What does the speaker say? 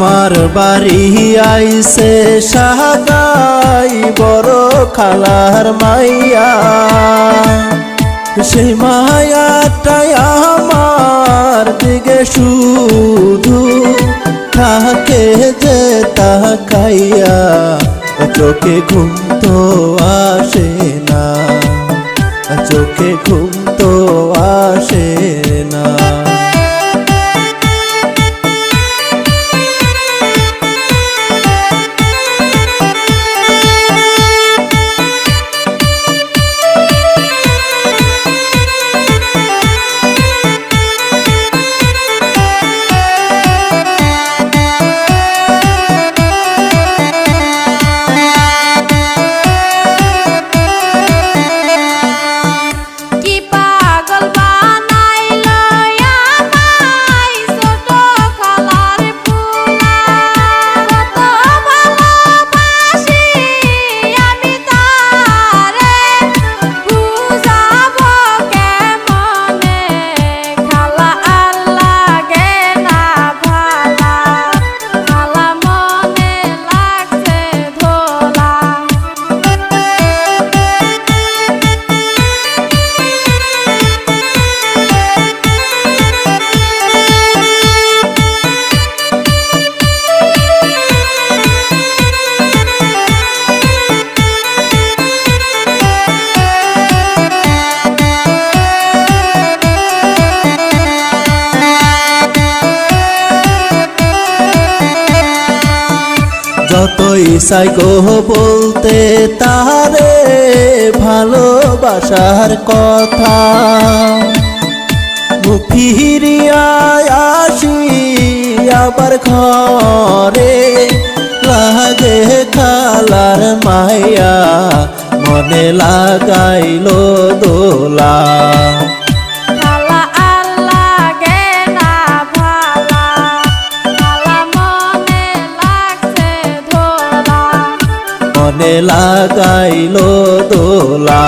আমার বাড়ি আইছে সাগাই বড় খালার মাইয়া, সেই মায়াটাই আমার দিকে শুধু থাকে যে তাকাইয়া, চোখে ঘুম তো আসে না, চোখে ঘুম তো আসে না। যতই চাই গো বলতে তারে ভালোবাসার কথা, মুখ ফিরিয়া আসি আবার ঘরে, লাগে খালার মায়া মনে লাগাইলো দোলা। মনে লাগাইলো দোলা।